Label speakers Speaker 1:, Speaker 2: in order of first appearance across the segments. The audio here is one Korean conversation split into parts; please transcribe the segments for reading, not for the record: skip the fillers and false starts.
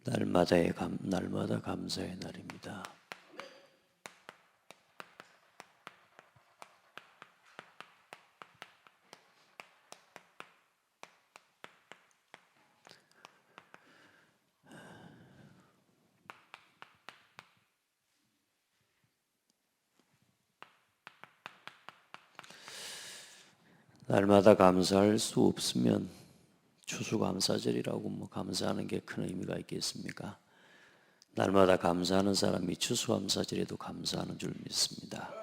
Speaker 1: 날마다 감사의 날입니다. 날마다 감사할 수 없으면 추수감사절이라고 감사하는 게 큰 의미가 있겠습니까? 날마다 감사하는 사람이 추수감사절에도 감사하는 줄 믿습니다.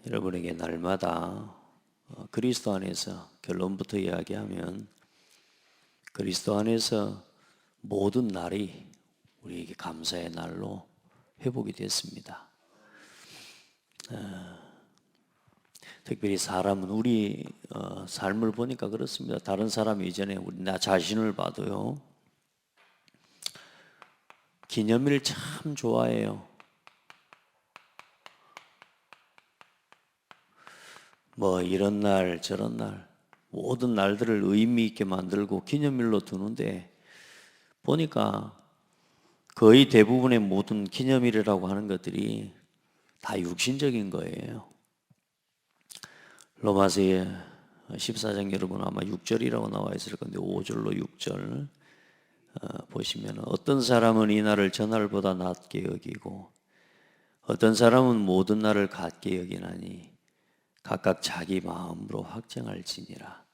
Speaker 1: 여러분에게 날마다 그리스도 안에서, 결론부터 이야기하면 그리스도 안에서 모든 날이 우리에게 감사의 날로 회복이 됐습니다. 특별히 사람은 우리 삶을 보니까 그렇습니다. 다른 사람 이전에 나 자신을 봐도요, 기념일 참 좋아해요. 이런 날 저런 날 모든 날들을 의미 있게 만들고 기념일로 두는데, 보니까 거의 대부분의 모든 기념일이라고 하는 것들이 다 육신적인 거예요. 로마서의 14장 여러분 아마 6절이라고 나와 있을 건데 5절로 6절 보시면, 어떤 사람은 이 날을 저 날보다 낮게 여기고 어떤 사람은 모든 날을 같게 여기나니 각각 자기 마음으로 확정할지니라.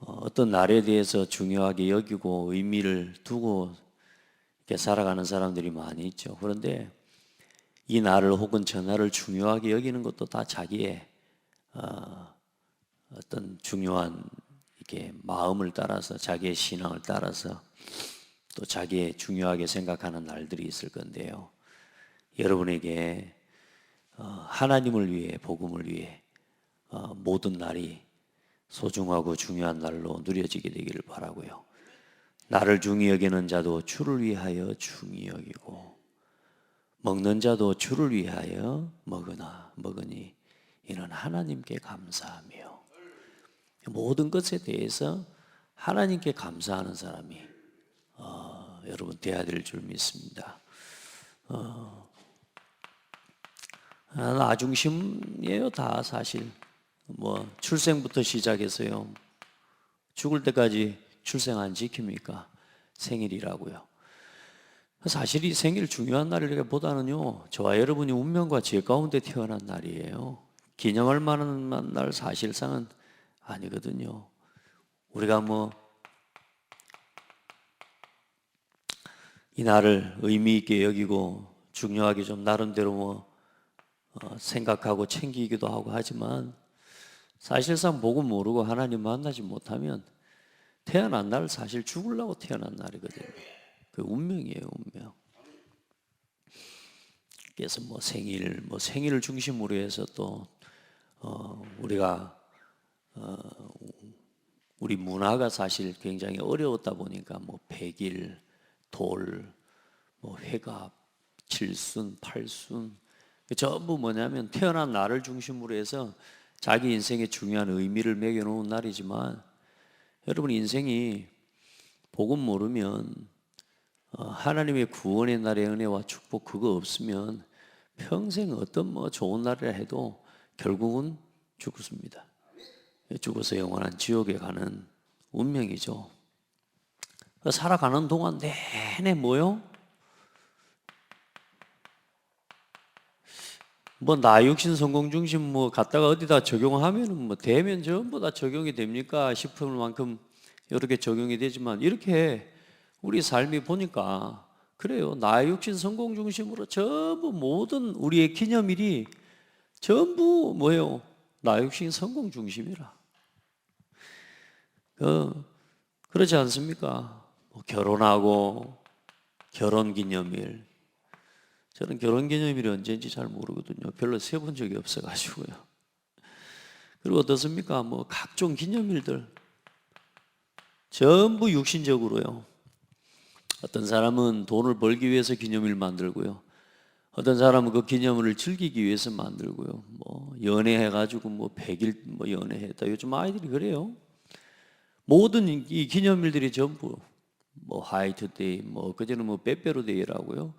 Speaker 1: 어떤 날에 대해서 중요하게 여기고 의미를 두고 이렇게 살아가는 사람들이 많이 있죠. 그런데 이 날을 혹은 저 날을 중요하게 여기는 것도 다 자기의 어떤 중요한 이렇게 마음을 따라서, 자기의 신앙을 따라서 또 자기의 중요하게 생각하는 날들이 있을 건데요. 여러분에게 하나님을 위해, 복음을 위해 모든 날이 소중하고 중요한 날로 누려지게 되기를 바라고요. 나를 중히 여기는 자도 주를 위하여 중히 여기고 먹는 자도 주를 위하여 먹으니 이는 하나님께 감사하며, 모든 것에 대해서 하나님께 감사하는 사람이 여러분 되어야 될 줄 믿습니다. 나중심이에요. 다 사실 출생부터 시작해서요, 죽을 때까지 출생 안 지킵니까? 생일이라고요. 사실 이 생일 중요한 날이라기보다는요, 저와 여러분이 운명과 죄 가운데 태어난 날이에요. 기념할 만한 날 사실상은 아니거든요. 우리가 이 날을 의미 있게 여기고 중요하게 좀 나름대로 생각하고 챙기기도 하고 하지만, 사실상 복음 모르고 하나님 만나지 못하면 태어난 날 사실 죽으려고 태어난 날이거든요. 그 운명이에요, 운명. 그래서 생일을 중심으로 해서 또 우리가 우리 문화가 사실 굉장히 어려웠다 보니까 100일, 돌, 회갑, 칠순, 팔순 전부 뭐냐면 태어난 날을 중심으로 해서 자기 인생에 중요한 의미를 매겨놓은 날이지만, 여러분 인생이 복음 모르면 하나님의 구원의 날의 은혜와 축복 그거 없으면 평생 어떤 좋은 날이라 해도 결국은 죽습니다. 죽어서 영원한 지옥에 가는 운명이죠. 살아가는 동안 내내 나 육신 성공 중심 갖다가 어디다 적용하면은 되면 전부 다 적용이 됩니까 싶을 만큼 이렇게 적용이 되지만, 이렇게 우리 삶이 보니까 그래요. 나의 육신 성공 중심으로 전부 모든 우리의 기념일이 전부 나의 육신 성공 중심이라. 그렇지 않습니까? 결혼하고 결혼 기념일. 저는 결혼 기념일이 언제인지 잘 모르거든요. 별로 세본 적이 없어가지고요. 그리고 어떻습니까? 각종 기념일들 전부 육신적으로요. 어떤 사람은 돈을 벌기 위해서 기념일 만들고요. 어떤 사람은 그 기념일을 즐기기 위해서 만들고요. 연애해가지고 100일 연애했다. 요즘 아이들이 그래요. 모든 이 기념일들이 전부 뭐 화이트데이, 뭐 그전에 뭐 빼빼로데이라고요.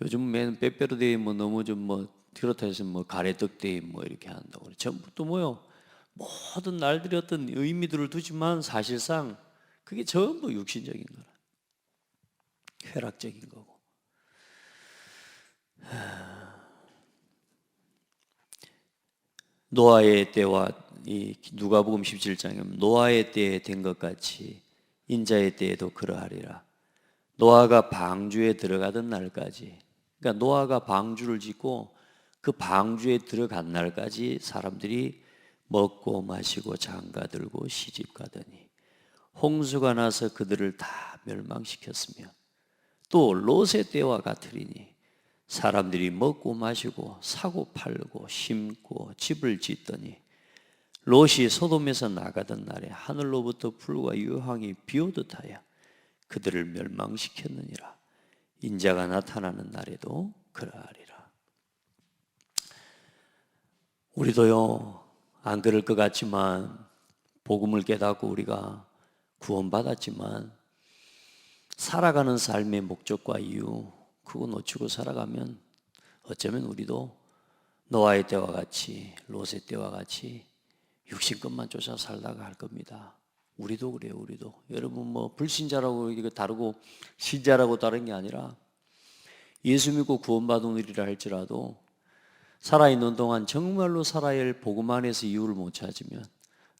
Speaker 1: 요즘 맨 빼빼로데이 뭐 너무 좀 뭐 그렇다 해서 뭐 가래떡데이 뭐 이렇게 한다고 그래. 전부 또 뭐요? 모든 날들이 어떤 의미들을 두지만 사실상 그게 전부 육신적인 거라. 쾌락적인 거고. 노아의 때와 이 누가복음 17장에 노아의 때에 된 것 같이 인자의 때에도 그러하리라. 노아가 방주에 들어가던 날까지, 그러니까 노아가 방주를 짓고 그 방주에 들어간 날까지 사람들이 먹고 마시고 장가들고 시집가더니 홍수가 나서 그들을 다 멸망시켰으며 또 롯의 때와 같으리니 사람들이 먹고 마시고 사고 팔고 심고 집을 짓더니 롯이 소돔에서 나가던 날에 하늘로부터 불과 유황이 비오듯 하여 그들을 멸망시켰느니라. 인자가 나타나는 날에도 그러하리라. 우리도요, 안 그럴 것 같지만 복음을 깨닫고 우리가 구원받았지만 살아가는 삶의 목적과 이유 그거 놓치고 살아가면 어쩌면 우리도 노아의 때와 같이 롯의 때와 같이 육신 것만 쫓아 살다가 할 겁니다. 우리도 그래요. 우리도 여러분 뭐 불신자라고 이거 다르고 신자라고 다른 게 아니라 예수 믿고 구원받은 우리라 할지라도 살아있는 동안 정말로 살아야 할 복음 안에서 이유를 못 찾으면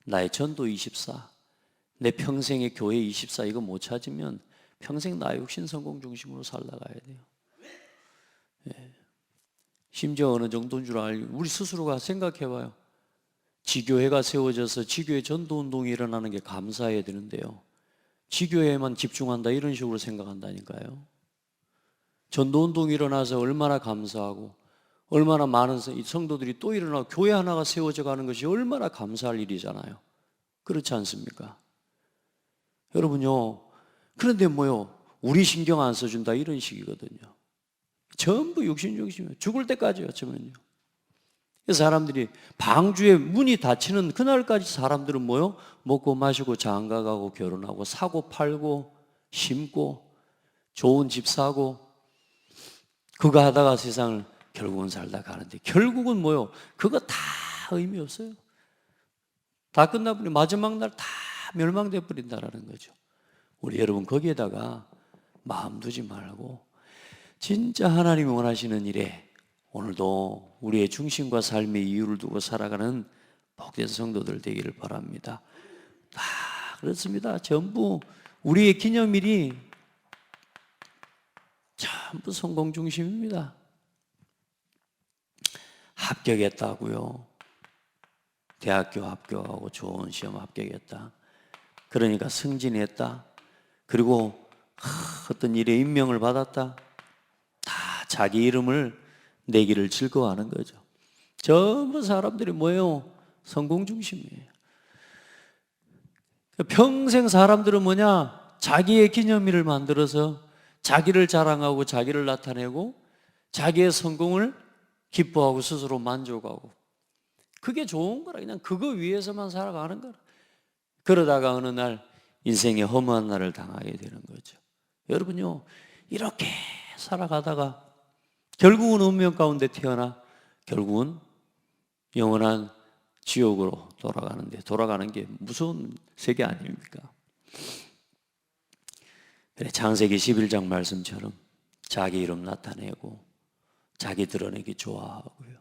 Speaker 1: 나의 전도 24, 내 평생의 교회 24 이거 못 찾으면 평생 나의 육신 성공 중심으로 살다가야 돼요. 예. 심지어 어느 정도인 줄 알고 우리 스스로가 생각해봐요. 지교회가 세워져서 지교회 전도운동이 일어나는 게 감사해야 되는데요, 지교회에만 집중한다 이런 식으로 생각한다니까요. 전도운동이 일어나서 얼마나 감사하고 얼마나 많은 성도들이 또 일어나고 교회 하나가 세워져 가는 것이 얼마나 감사할 일이잖아요. 그렇지 않습니까? 여러분요, 그런데 뭐요? 우리 신경 안 써준다 이런 식이거든요. 전부 육신 중심이에요. 죽을 때까지 어쩌면요. 사람들이 방주에 문이 닫히는 그날까지 사람들은 뭐요? 먹고 마시고 장가가고 결혼하고 사고 팔고 심고 좋은 집 사고 그거 하다가 세상을 결국은 살다 가는데 결국은 뭐요? 그거 다 의미 없어요. 다 끝나버리면 마지막 날 다 멸망돼 버린다라는 거죠. 우리 여러분 거기에다가 마음 두지 말고 진짜 하나님이 원하시는 일에 오늘도 우리의 중심과 삶의 이유를 두고 살아가는 복된 성도들 되기를 바랍니다. 다 그렇습니다. 전부 우리의 기념일이 전부 성공 중심입니다. 합격했다고요. 대학교 합격하고 좋은 시험 합격했다. 그러니까 승진했다. 그리고 어떤 일에 임명을 받았다. 다 자기 이름을 내기를 즐거워하는 거죠. 전부 사람들이 뭐예요? 성공 중심이에요. 평생 사람들은 뭐냐? 자기의 기념일을 만들어서 자기를 자랑하고 자기를 나타내고 자기의 성공을 기뻐하고 스스로 만족하고 그게 좋은 거라. 그냥 그거 위해서만 살아가는 거라. 그러다가 어느 날 인생의 험한 날을 당하게 되는 거죠. 여러분요, 이렇게 살아가다가 결국은 운명 가운데 태어나 결국은 영원한 지옥으로 돌아가는 게 무서운 세계 아닙니까? 그래, 창세기 11장 말씀처럼 자기 이름 나타내고 자기 드러내기 좋아하고요.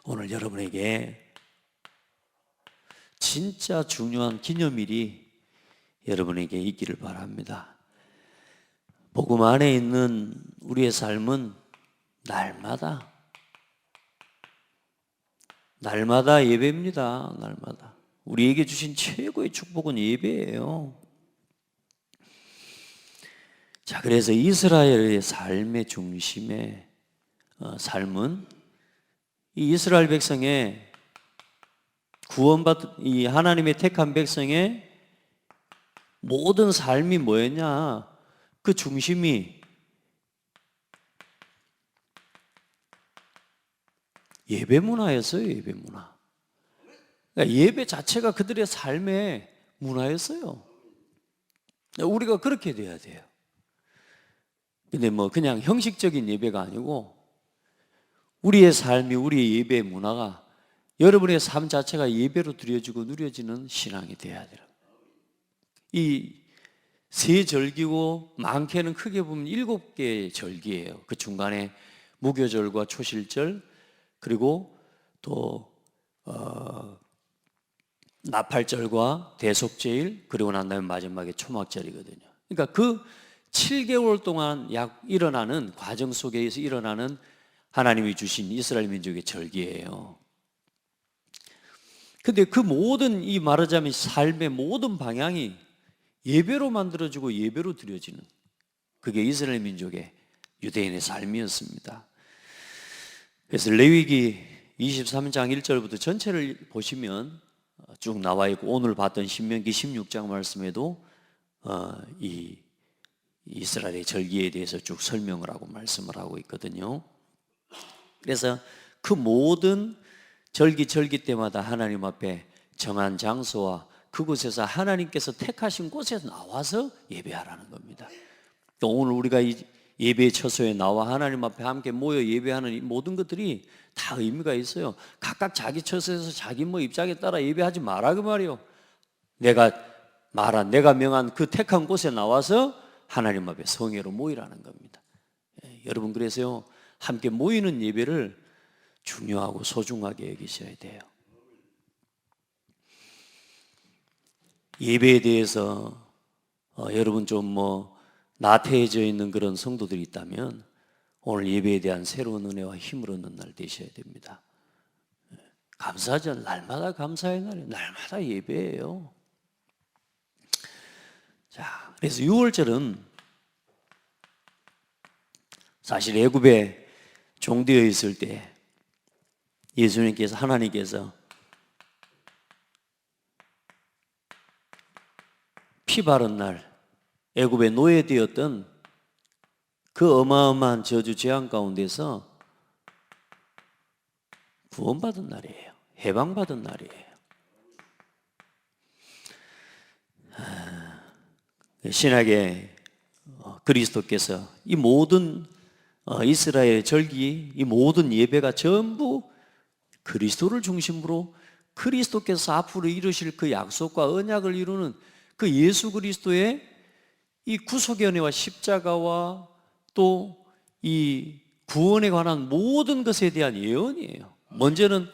Speaker 1: 오늘 여러분에게 진짜 중요한 기념일이 여러분에게 있기를 바랍니다. 복음 안에 있는 우리의 삶은 날마다 예배입니다. 날마다 우리에게 주신 최고의 축복은 예배예요. 자, 그래서 이스라엘의 삶의 중심의 삶은 이 이스라엘 백성의 구원받은 이 하나님의 택한 백성의 모든 삶이 뭐였냐? 그 중심이 예배 문화였어요. 예배 문화. 그러니까 예배 자체가 그들의 삶의 문화였어요. 우리가 그렇게 돼야 돼요. 근데 뭐 그냥 형식적인 예배가 아니고 우리의 삶이, 우리의 예배 문화가 여러분의 삶 자체가 예배로 드려지고 누려지는 신앙이 돼야 돼요. 이 세 절기고 많게는 크게 보면 7개의 절기예요. 그 중간에 무교절과 초실절, 그리고 또 나팔절과 대속제일, 그리고 난 다음에 마지막에 초막절이거든요. 그러니까 그 7개월 동안 약 일어나는 과정 속에서 일어나는 하나님이 주신 이스라엘 민족의 절기예요. 근데 그 모든, 이 말하자면 삶의 모든 방향이 예배로 만들어지고 예배로 드려지는, 그게 이스라엘 민족의, 유대인의 삶이었습니다. 그래서 레위기 23장 1절부터 전체를 보시면 쭉 나와 있고, 오늘 봤던 신명기 16장 말씀에도 이 이스라엘의 절기에 대해서 쭉 설명을 하고 말씀을 하고 있거든요. 그래서 그 모든 절기 때마다 하나님 앞에 정한 장소와 그곳에서 하나님께서 택하신 곳에서 나와서 예배하라는 겁니다. 또 오늘 우리가 이 예배 처소에 나와 하나님 앞에 함께 모여 예배하는 이 모든 것들이 다 의미가 있어요. 각각 자기 처소에서 자기 입장에 따라 예배하지 마라 그 말이에요. 내가 명한 그 택한 곳에 나와서 하나님 앞에 성회로 모이라는 겁니다. 여러분, 그래서요, 함께 모이는 예배를 중요하고 소중하게 여기셔야 돼요. 예배에 대해서 여러분 좀 나태해져 있는 그런 성도들이 있다면 오늘 예배에 대한 새로운 은혜와 힘을 얻는 날 되셔야 됩니다. 감사하죠. 날마다 감사의 날이에요. 날마다 예배예요. 자, 그래서 6월절은 사실 애굽에 종되어 있을 때 예수님께서, 하나님께서 피 바른 날, 애굽에 노예되었던 그 어마어마한 저주 재앙 가운데서 구원받은 날이에요. 해방받은 날이에요. 신약의 그리스도께서 이 모든 이스라엘 절기, 이 모든 예배가 전부 그리스도를 중심으로 그리스도께서 앞으로 이루실 그 약속과 언약을 이루는 그 예수 그리스도의 이 구속의 은혜와 십자가와 또 이 구원에 관한 모든 것에 대한 예언이에요. 먼저는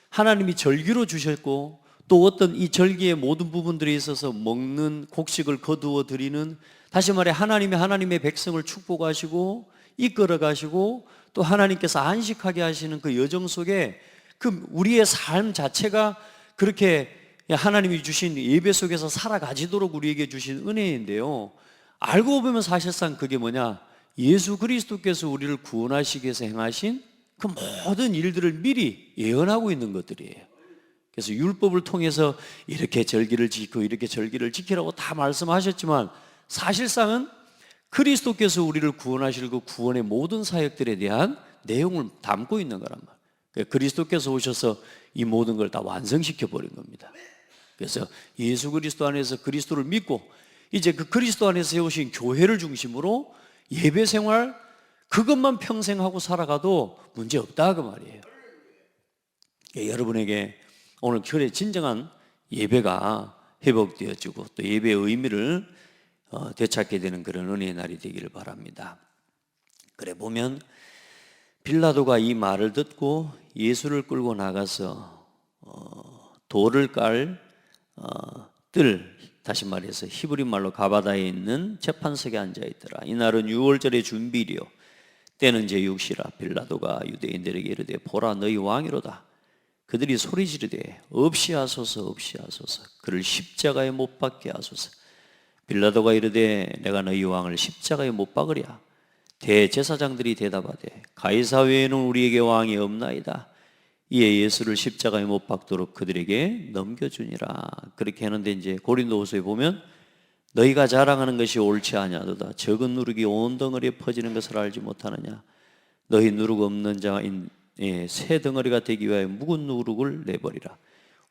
Speaker 1: 하나님이 절기로 주셨고, 또 어떤 이 절기의 모든 부분들에 있어서 먹는 곡식을 거두어 드리는, 다시 말해 하나님의 백성을 축복하시고 이끌어 가시고 또 하나님께서 안식하게 하시는 그 여정 속에 그 우리의 삶 자체가 그렇게 하나님이 주신 예배 속에서 살아가지도록 우리에게 주신 은혜인데요, 알고 보면 사실상 그게 뭐냐, 예수 그리스도께서 우리를 구원하시기 위해서 행하신 그 모든 일들을 미리 예언하고 있는 것들이에요. 그래서 율법을 통해서 이렇게 절기를 지키고 이렇게 절기를 지키라고 다 말씀하셨지만, 사실상은 그리스도께서 우리를 구원하실 그 구원의 모든 사역들에 대한 내용을 담고 있는 거란 말이에요. 그리스도께서 오셔서 이 모든 걸 다 완성시켜 버린 겁니다. 그래서 예수 그리스도 안에서 그리스도를 믿고 이제 그 그리스도 안에서 세우신 교회를 중심으로 예배 생활 그것만 평생 하고 살아가도 문제 없다 그 말이에요. 여러분에게 오늘 교회 진정한 예배가 회복되어지고 또 예배의 의미를 되찾게 되는 그런 은혜의 날이 되기를 바랍니다. 그래 보면 빌라도가 이 말을 듣고 예수를 끌고 나가서 돌을 깔 뜰, 다시 말해서 히브리 말로 가바다에 있는 재판석에 앉아있더라. 이날은 6월절의 준비일이요 때는 제6시라. 빌라도가 유대인들에게 이르되 보라 너희 왕이로다. 그들이 소리 지르되 없이 하소서 없이 하소서, 그를 십자가에 못 박게 하소서. 빌라도가 이르되 내가 너희 왕을 십자가에 못 박으랴. 대제사장들이 대답하되 가이사 외에는 우리에게 왕이 없나이다. 이에 예수를 십자가에 못 박도록 그들에게 넘겨주니라. 그렇게 하는데 이제 고린도후서에 보면 너희가 자랑하는 것이 옳지 아니하도다. 적은 누룩이 온 덩어리에 퍼지는 것을 알지 못하느냐. 너희 누룩 없는 자인 새 덩어리가 되기 위하여 묵은 누룩을 내버리라.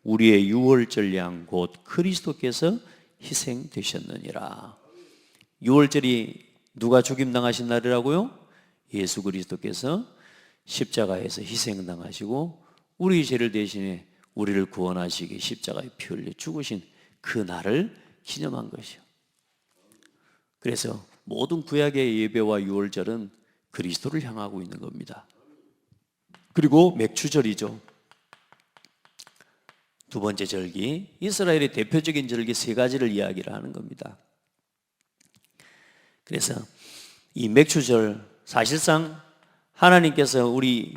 Speaker 1: 우리의 유월절 양 곧 그리스도께서 희생되셨느니라. 유월절이 누가 죽임당하신 날이라고요? 예수 그리스도께서 십자가에서 희생당하시고 우리 죄를 대신해 우리를 구원하시기 십자가에 피 흘려 죽으신 그 날을 기념한 것이요. 그래서 모든 구약의 예배와 유월절은 그리스도를 향하고 있는 겁니다. 그리고 맥추절이죠. 두 번째 절기, 이스라엘의 대표적인 절기 세 가지를 이야기를 하는 겁니다. 그래서 이 맥추절, 사실상 하나님께서 우리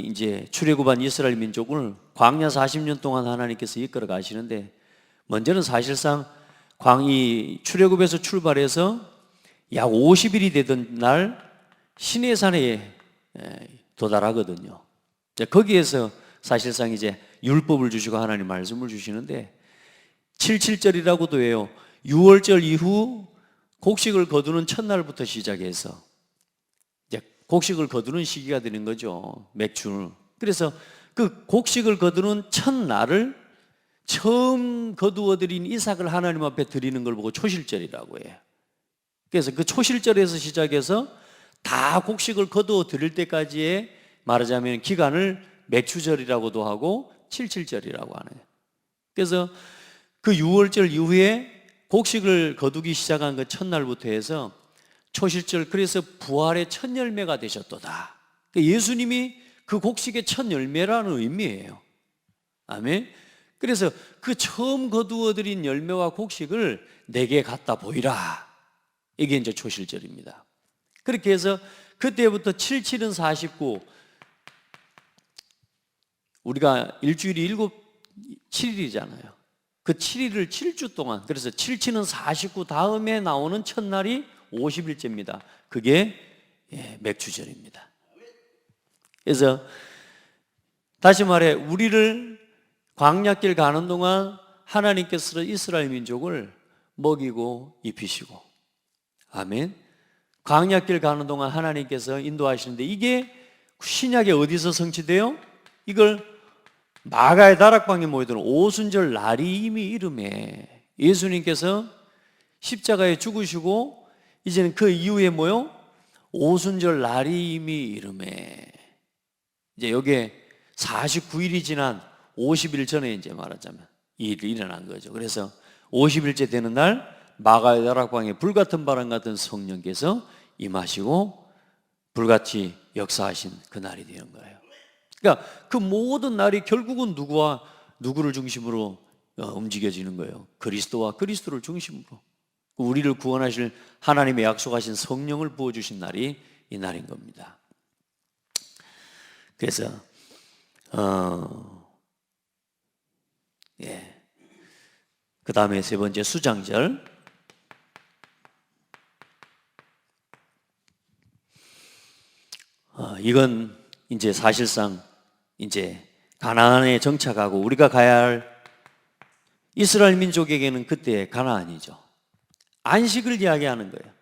Speaker 1: 이제 출애굽한 이스라엘 민족을 광야 40년 동안 하나님께서 이끌어 가시는데, 먼저는 사실상 이 출애굽에서 출발해서 약 50일이 되던 날 시내산에 도달하거든요. 거기에서 사실상 이제 율법을 주시고 하나님 말씀을 주시는데, 77절이라고도 해요. 6월절 이후 곡식을 거두는 첫날부터 시작해서 이제 곡식을 거두는 시기가 되는 거죠. 맥추. 그래서 그 곡식을 거두는 첫날을 처음 거두어들인 이삭을 하나님 앞에 드리는 걸 보고 초실절이라고 해요. 그래서 그 초실절에서 시작해서 다 곡식을 거두어 드릴 때까지의 말하자면 기간을 맥추절이라고도 하고 77절이라고 하네요. 그래서 그 6월절 이후에 곡식을 거두기 시작한 그 첫날부터 해서 초실절, 그래서 부활의 첫 열매가 되셨도다. 예수님이 그 곡식의 첫 열매라는 의미예요. 아멘. 그래서 그 처음 거두어들인 열매와 곡식을 내게 갖다 보이라. 이게 이제 초실절입니다. 그렇게 해서 그때부터 77은 49, 우리가 일주일이 7일이잖아요. 그 7일을 7주 동안, 그래서 77은 49 다음에 나오는 첫날이 50일째입니다. 그게 맥추절입니다. 그래서 다시 말해, 우리를 광야길 가는 동안 하나님께서 이스라엘 민족을 먹이고 입히시고, 아멘. 광야길 가는 동안 하나님께서 인도하시는데, 이게 신약에 어디서 성취돼요? 이걸 마가의 다락방에 모이던 오순절 날이 이미 이름에 예수님께서 십자가에 죽으시고 이제는 그 이후에 뭐요? 오순절 날이 이미 이름에, 이제 여기에 49일이 지난 50일 전에 이제 말하자면 이 일이 일어난 거죠. 그래서 50일째 되는 날 마가의 다락방에 불같은 바람 같은 성령께서 임하시고 불같이 역사하신 그 날이 되는 거예요. 그러니까 그 모든 날이 결국은 누구를 중심으로 움직여지는 거예요. 그리스도와 그리스도를 중심으로 우리를 구원하실 하나님의 약속하신 성령을 부어주신 날이 이 날인 겁니다. 그래서 그 다음에 세 번째 수장절. 이건 이제 사실상 이제 가나안에 정착하고 우리가 가야 할 이스라엘 민족에게는 그때 가나안이죠. 안식을 이야기하는 거예요.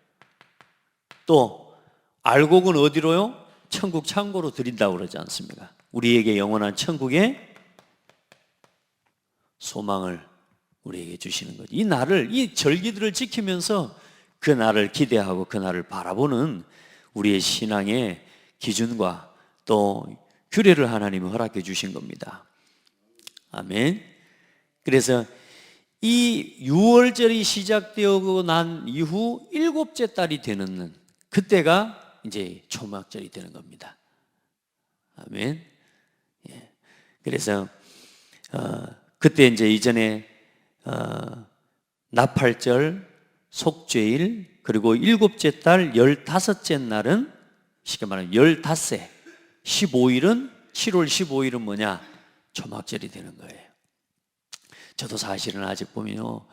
Speaker 1: 또 알곡은 어디로요? 천국 창고로 드린다고 그러지 않습니까? 우리에게 영원한 천국의 소망을 우리에게 주시는 거죠. 이 날을, 이 절기들을 지키면서 그 날을 기대하고 그 날을 바라보는 우리의 신앙의 기준과 또 규례를 하나님이 허락해 주신 겁니다. 아멘. 그래서 이 6월절이 시작되고 난 이후 7째 달이 되는 그때가 이제 초막절이 되는 겁니다. 아멘. 그래서 그때 이제 이전에 나팔절, 속죄일, 그리고 7째 달 15째 날은 쉽게 말하면 15세, 15일은 7월 15일은 뭐냐? 초막절이 되는 거예요. 저도 사실은 아직 보면요,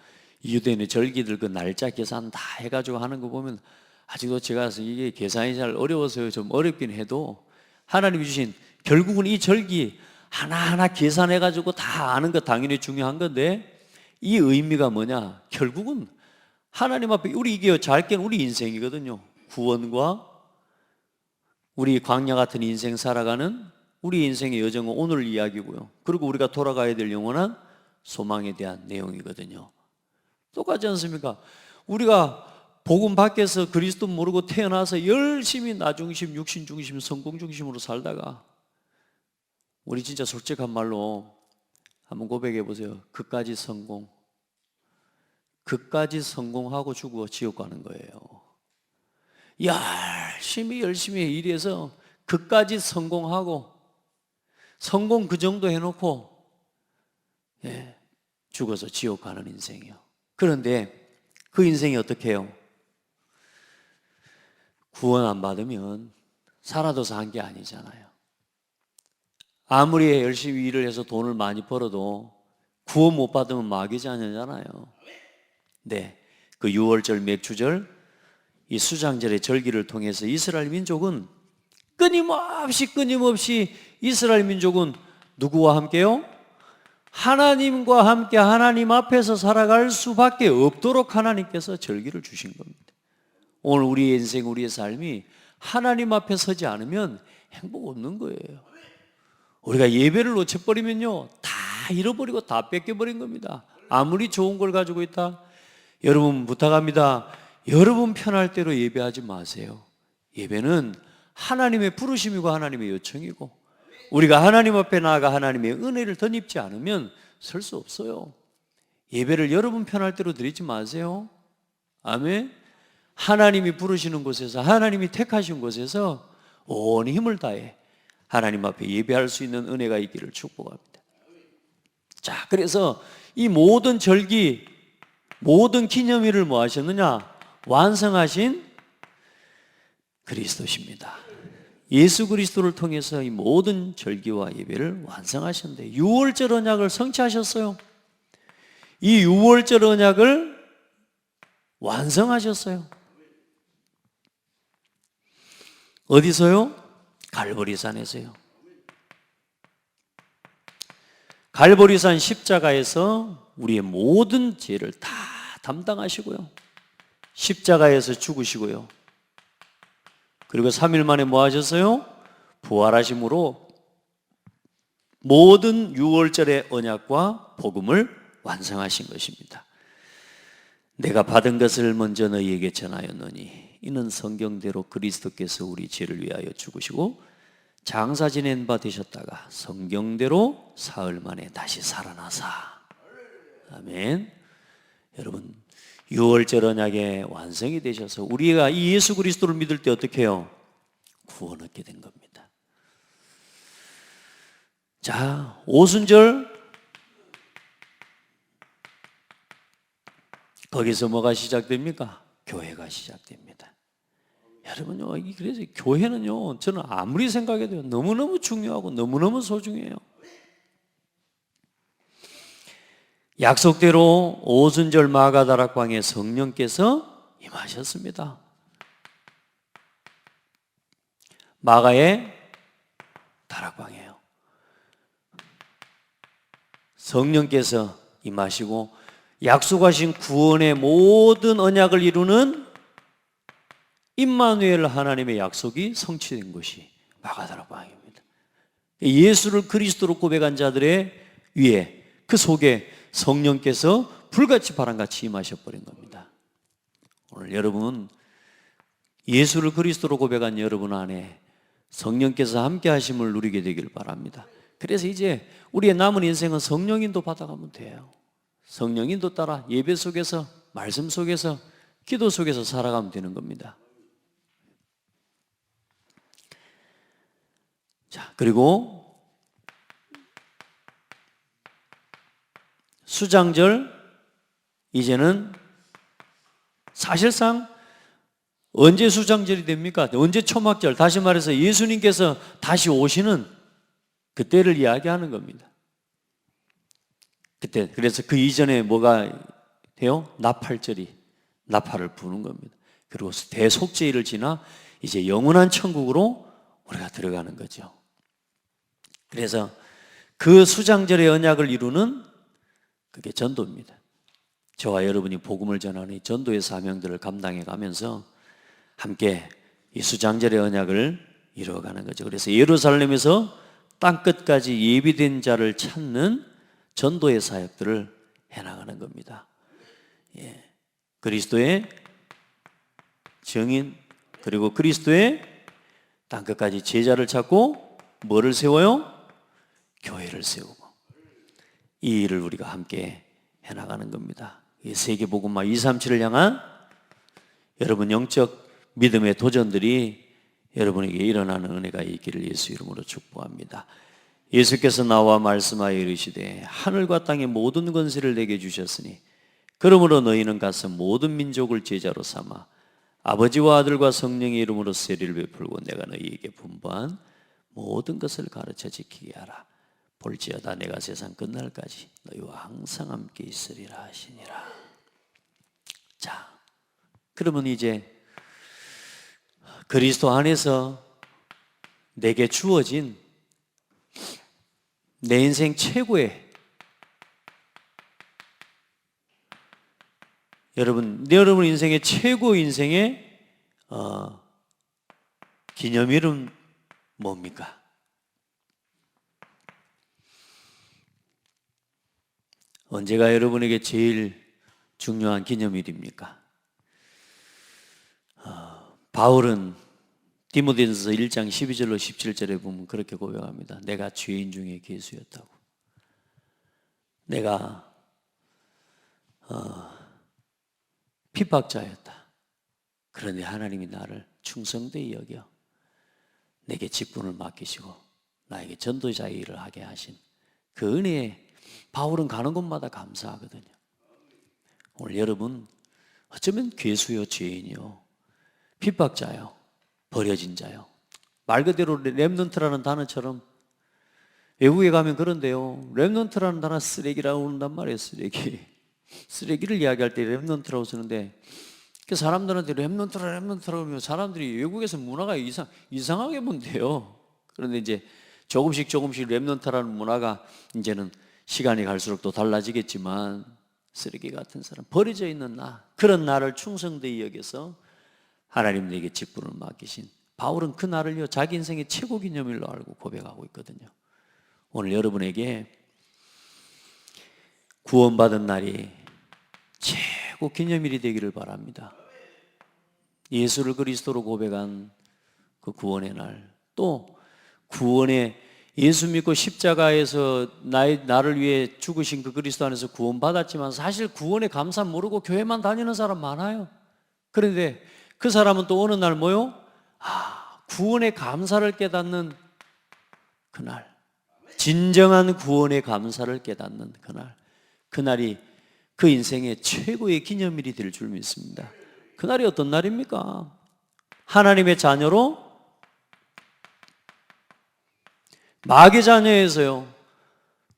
Speaker 1: 유대인의 절기들 그 날짜 계산 다 해가지고 하는 거 보면 아직도 제가 이게 계산이 잘 어려워서요. 좀 어렵긴 해도 하나님이 주신, 결국은 이 절기 하나하나 계산해가지고 다 아는 거 당연히 중요한 건데, 이 의미가 뭐냐? 결국은 하나님 앞에 이게 짧게는 우리 인생이거든요. 구원과 우리 광야 같은 인생 살아가는 우리 인생의 여정은 오늘 이야기고요. 그리고 우리가 돌아가야 될 영원한 소망에 대한 내용이거든요. 똑같지 않습니까? 우리가 복음 밖에서 그리스도 모르고 태어나서 열심히 나 중심, 육신 중심, 성공 중심으로 살다가 우리 진짜 솔직한 말로 한번 고백해 보세요. 그까지 성공하고 죽어 지옥 가는 거예요. 열심히 일해서 그까지 성공하고 성공 그 정도 해놓고 죽어서 지옥 가는 인생이요. 그런데 그 인생이 어떻게 해요? 구원 안 받으면 살아도 산 게 아니잖아요. 아무리 열심히 일을 해서 돈을 많이 벌어도 구원 못 받으면 마귀지 않잖아요. 네, 그 유월절 맥주절 이 수장절의 절기를 통해서 이스라엘 민족은 끊임없이 이스라엘 민족은 누구와 함께요? 하나님과 함께 하나님 앞에서 살아갈 수밖에 없도록 하나님께서 절기를 주신 겁니다. 오늘 우리의 인생, 우리의 삶이 하나님 앞에 서지 않으면 행복 없는 거예요. 우리가 예배를 놓쳐버리면요, 다 잃어버리고 다 뺏겨버린 겁니다. 아무리 좋은 걸 가지고 있다. 여러분 부탁합니다. 여러분 편할 대로 예배하지 마세요. 예배는 하나님의 부르심이고 하나님의 요청이고, 우리가 하나님 앞에 나아가 하나님의 은혜를 덧입지 않으면 설 수 없어요. 예배를 여러분 편할 대로 드리지 마세요. 아멘. 하나님이 부르시는 곳에서, 하나님이 택하신 곳에서 온 힘을 다해 하나님 앞에 예배할 수 있는 은혜가 있기를 축복합니다. 자, 그래서 이 모든 절기, 모든 기념일을 뭐 하셨느냐? 완성하신 그리스도십니다. 예수 그리스도를 통해서 이 모든 절기와 예배를 완성하셨는데, 유월절 언약을 성취하셨어요. 이 유월절 언약을 완성하셨어요. 어디서요? 갈보리산에서요. 갈보리산 십자가에서 우리의 모든 죄를 다 담당하시고요, 십자가에서 죽으시고요, 그리고 3일 만에 뭐 하셨어요? 부활하심으로 모든 유월절의 언약과 복음을 완성하신 것입니다. 내가 받은 것을 먼저 너희에게 전하였노니 이는 성경대로 그리스도께서 우리 죄를 위하여 죽으시고 장사 지낸 바 되셨다가 성경대로 사흘 만에 다시 살아나사. 아멘. 여러분, 유월절 언약의 완성이 되셔서 우리가 이 예수 그리스도를 믿을 때 어떻게 해요? 구원 얻게 된 겁니다. 자, 오순절, 거기서 뭐가 시작됩니까? 교회가 시작됩니다. 여러분요, 그래서 교회는요, 저는 아무리 생각해도 너무너무 중요하고 너무너무 소중해요. 약속대로 오순절 마가다락방에 성령께서 임하셨습니다. 마가의 다락방이에요. 성령께서 임하시고 약속하신 구원의 모든 언약을 이루는 임마누엘 하나님의 약속이 성취된 것이 마가다락방입니다. 예수를 그리스도로 고백한 자들의 위에, 그 속에 성령께서 불같이 바람같이 임하셔버린 겁니다. 오늘 여러분, 예수를 그리스도로 고백한 여러분 안에 성령께서 함께 하심을 누리게 되길 바랍니다. 그래서 이제 우리의 남은 인생은 성령인도 받아가면 돼요. 성령인도 따라 예배 속에서, 말씀 속에서, 기도 속에서 살아가면 되는 겁니다. 자, 그리고 수장절, 이제는 사실상 언제 수장절이 됩니까? 언제 초막절, 다시 말해서 예수님께서 다시 오시는 그때를 이야기하는 겁니다. 그때, 그래서 그 이전에 뭐가 돼요? 나팔절이 나팔을 부는 겁니다. 그리고 대속죄일을 지나 이제 영원한 천국으로 우리가 들어가는 거죠. 그래서 그 수장절의 언약을 이루는 그게 전도입니다. 저와 여러분이 복음을 전하는 이 전도의 사명들을 감당해 가면서 함께 이 수장절의 언약을 이루어가는 거죠. 그래서 예루살렘에서 땅끝까지 예비된 자를 찾는 전도의 사역들을 해나가는 겁니다. 예. 그리스도의 증인, 그리고 그리스도의 땅끝까지 제자를 찾고 뭐를 세워요? 교회를 세우고, 이 일을 우리가 함께 해나가는 겁니다. 이 세계복음화 237을 향한 여러분 영적 믿음의 도전들이 여러분에게 일어나는 은혜가 있기를 예수 이름으로 축복합니다. 예수께서 나와 말씀하여 이르시되 하늘과 땅의 모든 권세를 내게 주셨으니 그러므로 너희는 가서 모든 민족을 제자로 삼아 아버지와 아들과 성령의 이름으로 세례를 베풀고 내가 너희에게 분부한 모든 것을 가르쳐 지키게 하라. 볼지어다 내가 세상 끝날까지 너희와 항상 함께 있으리라 하시니라. 자, 그러면 이제 그리스도 안에서 내게 주어진 내 인생 최고의, 여러분 인생의 최고 인생의 기념일은 뭡니까? 언제가 여러분에게 제일 중요한 기념일입니까? 바울은 디모데전서 1장 12절로 17절에 보면 그렇게 고백합니다. 내가 죄인 중에 괴수였다고. 내가 핍박자였다. 그런데 하나님이 나를 충성되이 여겨 내게 직분을 맡기시고 나에게 전도자의 일을 하게 하신 그 은혜에 바울은 가는 곳마다 감사하거든요. 오늘 여러분 어쩌면 괴수요, 죄인이요, 핍박자요, 버려진 자요, 말 그대로 렘넌트라는 단어처럼 외국에 가면 그런데요, 렘넌트라는 단어 쓰레기라고 한단 말이에요. 쓰레기를 이야기할 때 렘넌트라고 쓰는데, 그 사람들한테 렘넌트라고 하면 사람들이 외국에서 문화가 이상하게 본대요. 그런데 이제 조금씩 렘넌트라는 문화가 이제는 시간이 갈수록 또 달라지겠지만, 쓰레기 같은 사람, 버려져 있는 나, 그런 나를 충성되이 여겨서 하나님 내게 직분을 맡기신 바울은 그 날을요 자기 인생의 최고 기념일로 알고 고백하고 있거든요. 오늘 여러분에게 구원받은 날이 최고 기념일이 되기를 바랍니다. 예수를 그리스도로 고백한 그 구원의 날, 또 구원의 예수 믿고 십자가에서 나를 위해 죽으신 그 그리스도 안에서 구원받았지만 사실 구원의 감사 모르고 교회만 다니는 사람 많아요. 그런데 그 사람은 또 어느 날 뭐요? 구원의 감사를 깨닫는 그날, 진정한 구원의 감사를 깨닫는 그날, 그날이 그 인생의 최고의 기념일이 될 줄 믿습니다. 그날이 어떤 날입니까? 하나님의 자녀로 마귀 자녀에서요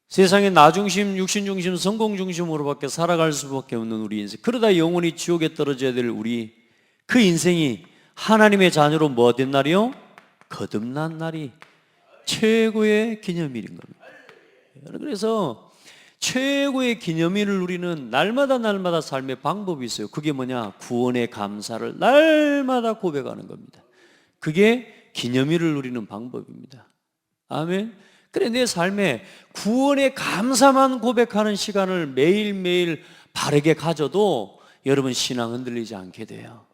Speaker 1: 세상의 나 중심, 육신 중심, 성공 중심으로밖에 살아갈 수밖에 없는 우리 인생, 그러다 영원히 지옥에 떨어져야 될 우리 그 인생이 하나님의 자녀로 뭐 된 날이요? 거듭난 날이 최고의 기념일인 겁니다. 그래서 최고의 기념일을 누리는 날마다 삶의 방법이 있어요. 그게 뭐냐? 구원의 감사를 날마다 고백하는 겁니다. 그게 기념일을 누리는 방법입니다. 아멘. 그래, 내 삶에 구원의 감사만 고백하는 시간을 매일매일 바르게 가져도 여러분 신앙 흔들리지 않게 돼요.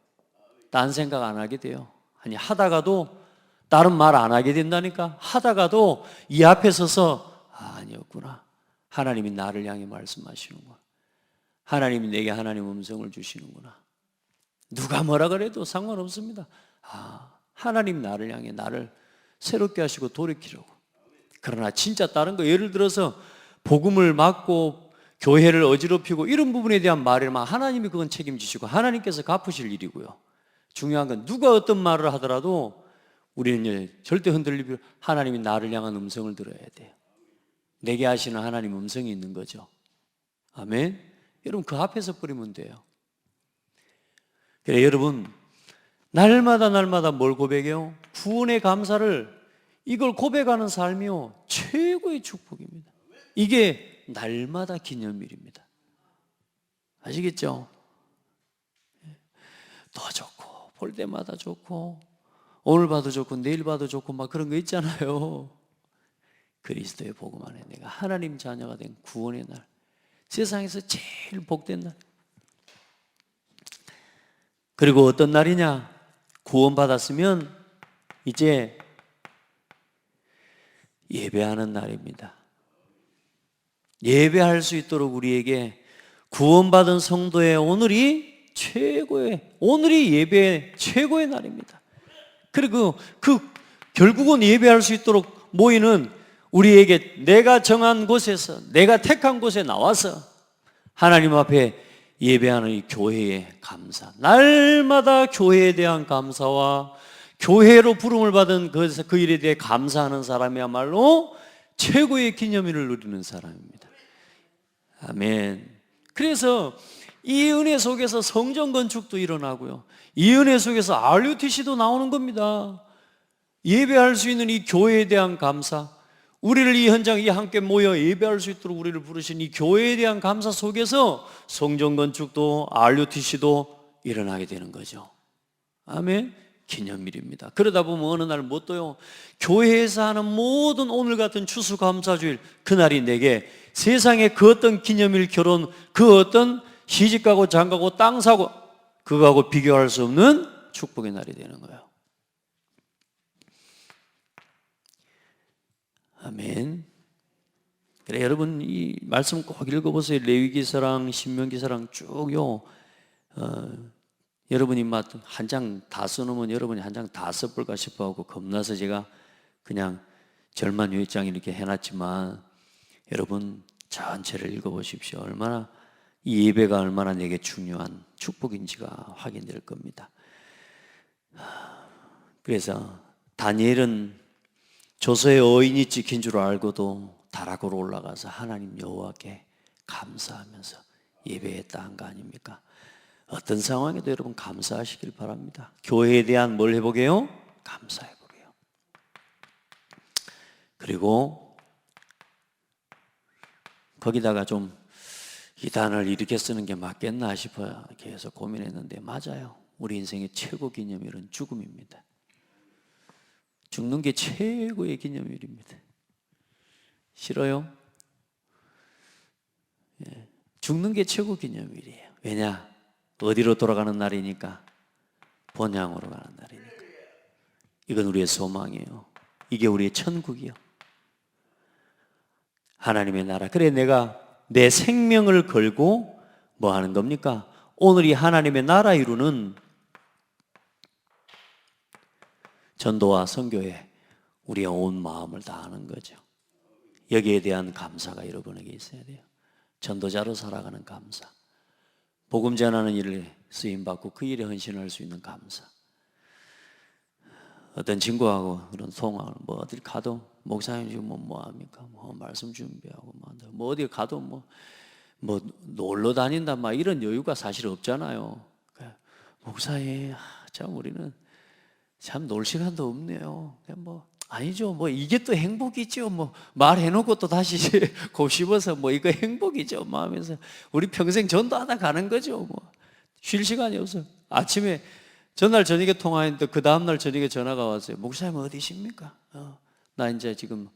Speaker 1: 딴 생각 안 하게 돼요. 아니, 하다가도 다른 말 안 하게 된다니까. 하다가도 이 앞에 서서 아니었구나, 하나님이 나를 향해 말씀하시는구나, 하나님이 내게 하나님 음성을 주시는구나. 누가 뭐라 그래도 상관없습니다. 하나님 나를 향해 나를 새롭게 하시고 돌이키려고. 그러나 진짜 다른 거, 예를 들어서 복음을 막고 교회를 어지럽히고 이런 부분에 대한 말이면 하나님이 그건 책임지시고 하나님께서 갚으실 일이고요. 중요한 건 누가 어떤 말을 하더라도 우리는 절대 흔들리지, 하나님이 나를 향한 음성을 들어야 돼요. 내게 하시는 하나님 음성이 있는 거죠. 아멘. 여러분 그 앞에서 뿌리면 돼요. 그래, 여러분 날마다 뭘 고백해요? 구원의 감사를, 이걸 고백하는 삶이요 최고의 축복입니다. 이게 날마다 기념일입니다. 아시겠죠? 더 좋고 볼 때마다 좋고 오늘 봐도 좋고 내일 봐도 좋고 막 그런 거 있잖아요. 그리스도의 복음 안에 내가 하나님 자녀가 된 구원의 날, 세상에서 제일 복된 날. 그리고 어떤 날이냐? 구원받았으면 이제 예배하는 날입니다. 예배할 수 있도록 우리에게 구원받은 성도의 오늘이 오늘이 예배의 최고의 날입니다. 그리고 결국은 예배할 수 있도록 모이는 우리에게 내가 정한 곳에서, 내가 택한 곳에 나와서 하나님 앞에 예배하는 이 교회의 감사, 날마다 교회에 대한 감사와 교회로 부름을 받은 그 일에 대해 감사하는 사람이야말로 최고의 기념일을 누리는 사람입니다. 아멘. 그래서 이 은혜 속에서 성전 건축도 일어나고요, 이 은혜 속에서 RUTC도 나오는 겁니다. 예배할 수 있는 이 교회에 대한 감사, 우리를 이 현장에 함께 모여 예배할 수 있도록 우리를 부르신 이 교회에 대한 감사 속에서 성전 건축도 RUTC도 일어나게 되는 거죠. 아멘. 기념일입니다. 그러다 보면 어느 날 뭐 또요, 교회에서 하는 모든 오늘 같은 추수감사주일, 그날이 내게 세상의 그 어떤 기념일, 결혼, 그 어떤 시집가고 장가고 땅 사고 그거하고 비교할 수 없는 축복의 날이 되는 거예요. 아멘. 그래, 여러분 이 말씀 꼭 읽어보세요. 레위기서랑 신명기서랑 쭉요. 여러분이 막 한 장 다 써놓으면 여러분이 한 장 다 써볼까 싶어하고 겁나서 제가 그냥 절만 요일장 이렇게 해놨지만, 여러분 전체를 읽어보십시오. 얼마나 이 예배가 얼마나 내게 중요한 축복인지가 확인될 겁니다. 그래서 다니엘은 조서의 어인이 찍힌 줄 알고도 다락으로 올라가서 하나님 여호와께 감사하면서 예배했다 거 아닙니까? 어떤 상황에도 여러분 감사하시길 바랍니다. 교회에 대한 뭘 해보게요? 감사해보게요. 그리고 거기다가 좀 이 단어를 이렇게 쓰는 게 맞겠나 싶어 계속 고민했는데, 맞아요. 우리 인생의 최고 기념일은 죽음입니다. 죽는 게 최고의 기념일입니다. 싫어요? 예. 죽는 게 최고 기념일이에요. 왜냐? 어디로 돌아가는 날이니까? 본향으로 가는 날이니까. 이건 우리의 소망이에요. 이게 우리의 천국이요, 하나님의 나라. 그래, 내가 내 생명을 걸고 뭐 하는 겁니까? 오늘 이 하나님의 나라 이루는 전도와 선교에 우리의 온 마음을 다하는 거죠. 여기에 대한 감사가 여러분에게 있어야 돼요. 전도자로 살아가는 감사, 복음 전하는 일에 쓰임받고 그 일에 헌신할 수 있는 감사. 어떤 친구하고 그런 통화를, 뭐 어딜 가도 목사님 지금 뭐 합니까? 뭐 말씀 준비하고 뭐 어디 가도 뭐 놀러 다닌다 막 이런 여유가 사실 없잖아요. 목사님, 참 우리는 참 놀 시간도 없네요. 뭐 아니죠. 뭐 이게 또 행복이죠. 뭐 말해놓고 또 다시 곱씹어서 뭐 이거 행복이죠. 뭐 하면서 우리 평생 전도하다 가는 거죠. 뭐 쉴 시간이 없어. 아침에 전날 저녁에 통화했는데 그 다음날 저녁에 전화가 왔어요. 목사님 어디십니까? 나 이제 지금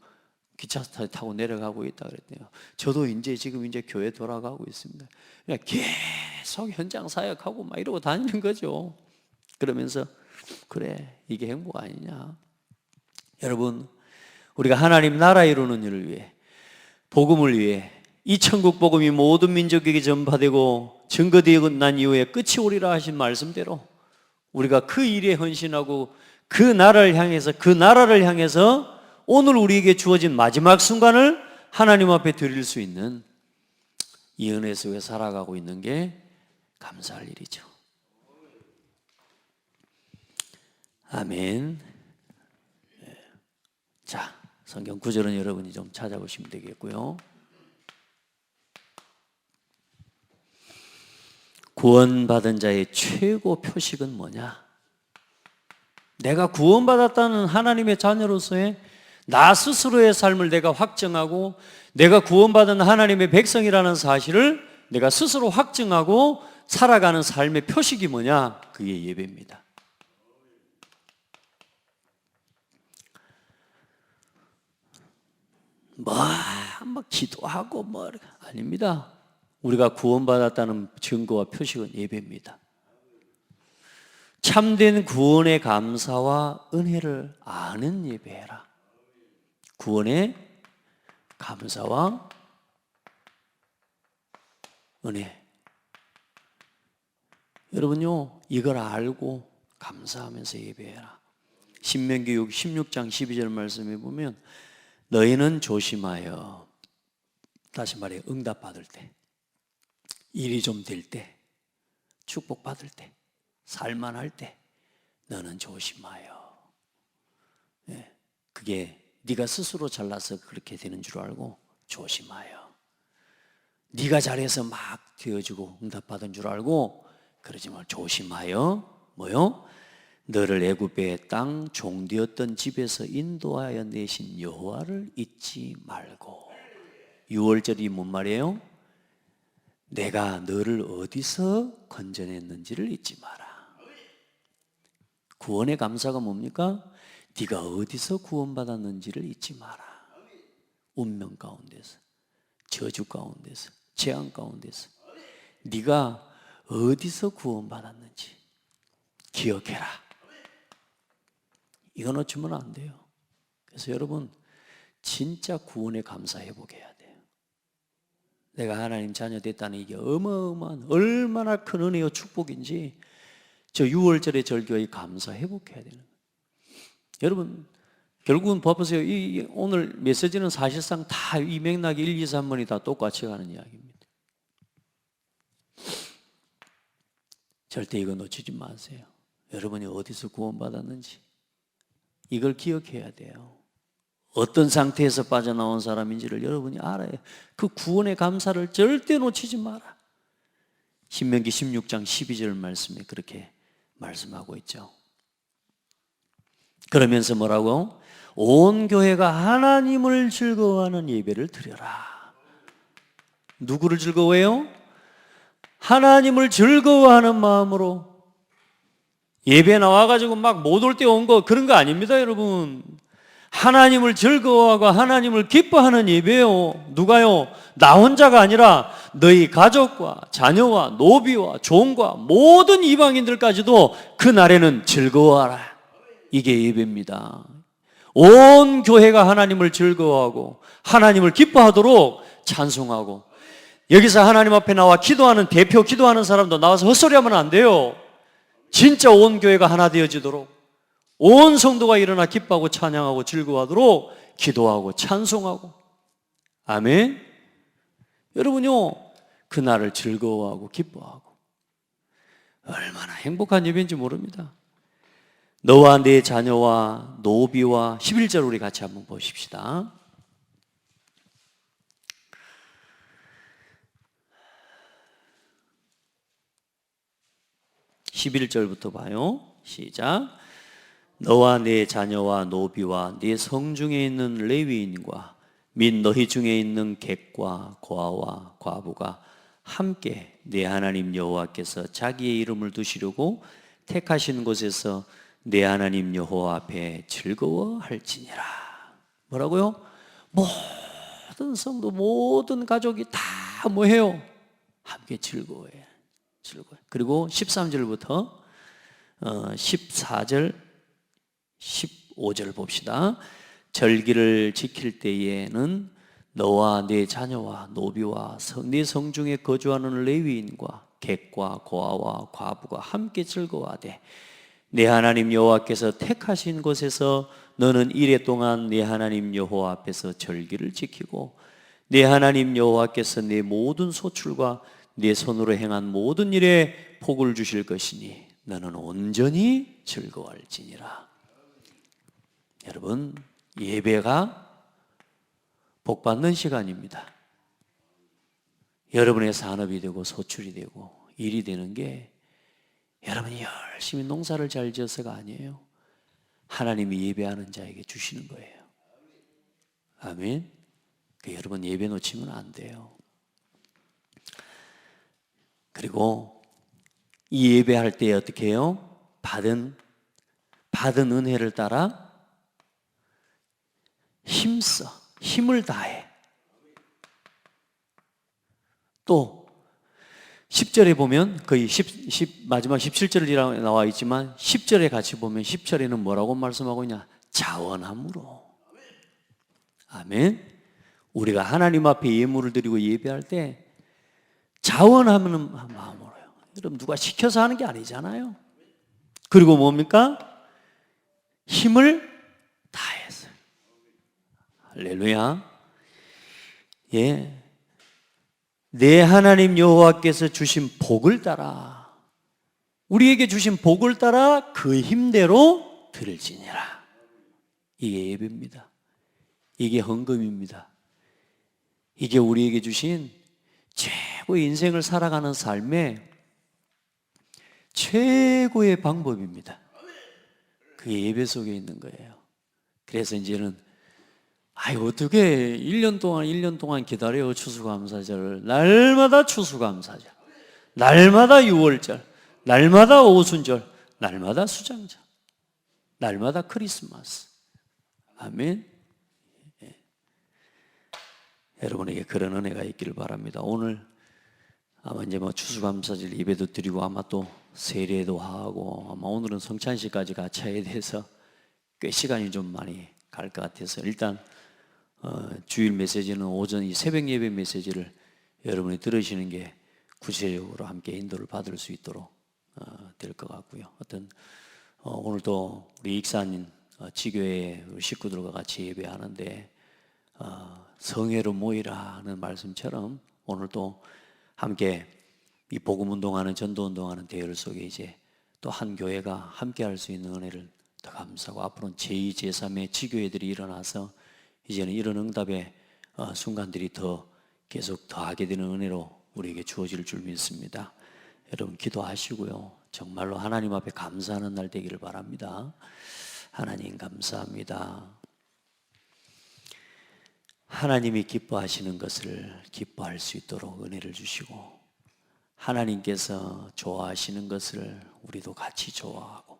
Speaker 1: 기차 타고 내려가고 있다 그랬대요. 저도 지금 교회 돌아가고 있습니다. 그냥 계속 현장 사역하고 막 이러고 다니는 거죠. 그러면서 그래, 이게 행복 아니냐? 여러분, 우리가 하나님 나라 이루는 일을 위해, 복음을 위해 이 천국 복음이 모든 민족에게 전파되고 증거되고 난 이후에 끝이 오리라 하신 말씀대로 우리가 그 일에 헌신하고 그 나라를 향해서 오늘 우리에게 주어진 마지막 순간을 하나님 앞에 드릴 수 있는 이 은혜 속에 살아가고 있는 게 감사할 일이죠. 아멘. 자, 성경 구절은 여러분이 좀 찾아보시면 되겠고요. 구원받은 자의 최고 표식은 뭐냐? 내가 구원받았다는 하나님의 자녀로서의 나 스스로의 삶을 내가 확정하고, 내가 구원받은 하나님의 백성이라는 사실을 내가 스스로 확증하고 살아가는 삶의 표식이 뭐냐? 그게 예배입니다. 막 기도하고 아닙니다. 우리가 구원받았다는 증거와 표식은 예배입니다. 참된 구원의 감사와 은혜를 아는 예배해라. 구원의 감사와 은혜. 여러분요, 이걸 알고 감사하면서 예배해라. 신명기 16장 12절 말씀에 보면 너희는 조심하여, 다시 말해 응답받을 때, 일이 좀 될 때, 축복받을 때, 살만할 때 너는 조심하여. 그게 네가 스스로 잘나서 그렇게 되는 줄 알고 조심하여. 네가 잘해서 막 되어지고 응답받은 줄 알고 그러지 말고 조심하여. 뭐요? 너를 애굽의 땅 종되었던 집에서 인도하여 내신 여호와를 잊지 말고. 6월절이 뭔 말이에요? 내가 너를 어디서 건져냈는지를 잊지 마라. 구원의 감사가 뭡니까? 네가 어디서 구원받았는지를 잊지 마라. 운명 가운데서, 저주 가운데서, 재앙 가운데서 네가 어디서 구원받았는지 기억해라. 이거 놓치면 안 돼요. 그래서 여러분 진짜 구원에 감사해보게 해야 돼요. 내가 하나님 자녀 됐다는 이게 어마어마한, 얼마나 큰 은혜와 축복인지 저 6월절의 절교에 감사해보게 해야 되는 거예요. 여러분 결국은 봐보세요. 오늘 메시지는 사실상 다 이 맥락이 1, 2, 3번이 다 똑같이 가는 이야기입니다. 절대 이거 놓치지 마세요. 여러분이 어디서 구원받았는지 이걸 기억해야 돼요. 어떤 상태에서 빠져나온 사람인지를 여러분이 알아야 해요. 그 구원의 감사를 절대 놓치지 마라. 신명기 16장 12절 말씀에 그렇게 말씀하고 있죠. 그러면서 뭐라고? 온 교회가 하나님을 즐거워하는 예배를 드려라. 누구를 즐거워해요? 하나님을 즐거워하는 마음으로. 예배 나와가지고 막 못 올 때 온 거 그런 거 아닙니다, 여러분. 하나님을 즐거워하고 하나님을 기뻐하는 예배요. 누가요? 나 혼자가 아니라 너희 가족과 자녀와 노비와 종과 모든 이방인들까지도 그 날에는 즐거워하라. 이게 예배입니다. 온 교회가 하나님을 즐거워하고 하나님을 기뻐하도록 찬송하고, 여기서 하나님 앞에 나와 기도하는, 대표 기도하는 사람도 나와서 헛소리하면 안 돼요. 진짜 온 교회가 하나 되어지도록, 온 성도가 일어나 기뻐하고 찬양하고 즐거워하도록 기도하고 찬송하고. 아멘. 여러분요, 그날을 즐거워하고 기뻐하고 얼마나 행복한 예배인지 모릅니다. 너와 네 자녀와 노비와 11절 우리 같이 한번 보십시다. (11절부터) 봐요. 시작. 너와 네 자녀와 노비와 네 성중에 있는 레위인과 및 너희 중에 있는 객과 고아와 과부가 함께 네 하나님 여호와께서 자기의 이름을 두시려고 택하신 곳에서 내 하나님 여호와 앞에 즐거워할지니라. 뭐라고요? 모든 성도, 모든 가족이 다 뭐해요? 함께 즐거워해요. 그리고 13절부터 14절 15절 봅시다. 절기를 지킬 때에는 너와 네 자녀와 노비와 네 성중에 거주하는 레위인과 객과 고아와 과부가 함께 즐거워하되 내 하나님 여호와께서 택하신 곳에서 너는 이레 동안 내 하나님 여호와 앞에서 절기를 지키고 내 하나님 여호와께서 내 모든 소출과 내 손으로 행한 모든 일에 복을 주실 것이니 너는 온전히 즐거워할지니라. 여러분, 예배가 복받는 시간입니다. 여러분의 산업이 되고 소출이 되고 일이 되는 게 여러분이 열심히 농사를 잘 지어서가 아니에요. 하나님이 예배하는 자에게 주시는 거예요. 아멘. 여러분 예배 놓치면 안 돼요. 그리고 이 예배할 때 어떻게 해요? 받은 은혜를 따라 힘써 힘을 다해. 또 10절에 보면 거의 마지막 17절이라고 나와 있지만 10절에 같이 보면 10절에는 뭐라고 말씀하고 있냐? 자원함으로. 아멘. 우리가 하나님 앞에 예물을 드리고 예배할 때 자원하는 마음으로요. 여러분 누가 시켜서 하는 게 아니잖아요. 그리고 뭡니까? 힘을 다해서. 할렐루야. 예. 내 하나님 여호와께서 주신 복을 따라, 우리에게 주신 복을 따라 그 힘대로 드릴지니라. 이게 예배입니다. 이게 헌금입니다. 이게 우리에게 주신 최고의 인생을 살아가는 삶의 최고의 방법입니다. 그게 예배 속에 있는 거예요. 그래서 이제는 어떻게 1년 동안 기다려요. 추수감사절을. 날마다 추수감사절, 날마다 유월절, 날마다 오순절, 날마다 수장절, 날마다 크리스마스. 아멘. 예. 여러분에게 그런 은혜가 있기를 바랍니다. 오늘 아마 이제 추수감사절 예배도 드리고 아마 또 세례도 하고 아마 오늘은 성찬식까지 같이 해야 돼서 꽤 시간이 좀 많이 갈 것 같아서 일단 주일 메시지는 오전 이 새벽 예배 메시지를 여러분이 들으시는 게 구체적으로 함께 인도를 받을 수 있도록 될 것 같고요. 오늘도 우리 익산 지교회 식구들과 같이 예배하는데 성회로 모이라는 말씀처럼 오늘도 함께 이 복음 운동하는 전도 운동하는 대열 속에 이제 또 한 교회가 함께 할 수 있는 은혜를 더 감사하고 앞으로는 제2, 제3의 지교회들이 일어나서 이제는 이런 응답의 순간들이 더 계속 더하게 되는 은혜로 우리에게 주어질 줄 믿습니다. 여러분 기도하시고요. 정말로 하나님 앞에 감사하는 날 되기를 바랍니다. 하나님 감사합니다. 하나님이 기뻐하시는 것을 기뻐할 수 있도록 은혜를 주시고 하나님께서 좋아하시는 것을 우리도 같이 좋아하고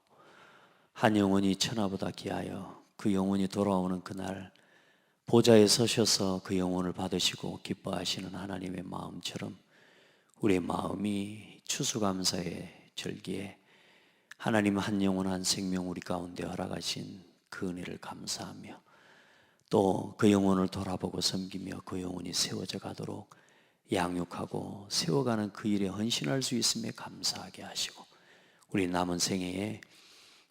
Speaker 1: 한 영혼이 천하보다 귀하여 그 영혼이 돌아오는 그날 보좌에 서셔서 그 영혼을 받으시고 기뻐하시는 하나님의 마음처럼 우리의 마음이 추수감사의 절기에 하나님 한 영혼 한 생명 우리 가운데 허락하신 그 은혜를 감사하며 또 그 영혼을 돌아보고 섬기며 그 영혼이 세워져 가도록 양육하고 세워가는 그 일에 헌신할 수 있음에 감사하게 하시고 우리 남은 생애에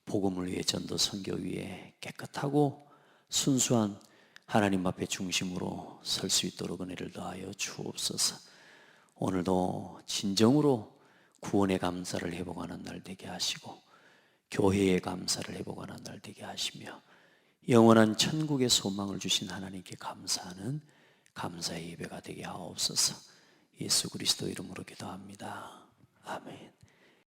Speaker 1: 복음을 위해 전도 선교 위에 깨끗하고 순수한 하나님 앞에 중심으로 설 수 있도록 은혜를 더하여 주옵소서. 오늘도 진정으로 구원의 감사를 회복하는 날 되게 하시고 교회의 감사를 회복하는 날 되게 하시며 영원한 천국의 소망을 주신 하나님께 감사하는 감사의 예배가 되게 하옵소서. 예수 그리스도 이름으로 기도합니다. 아멘.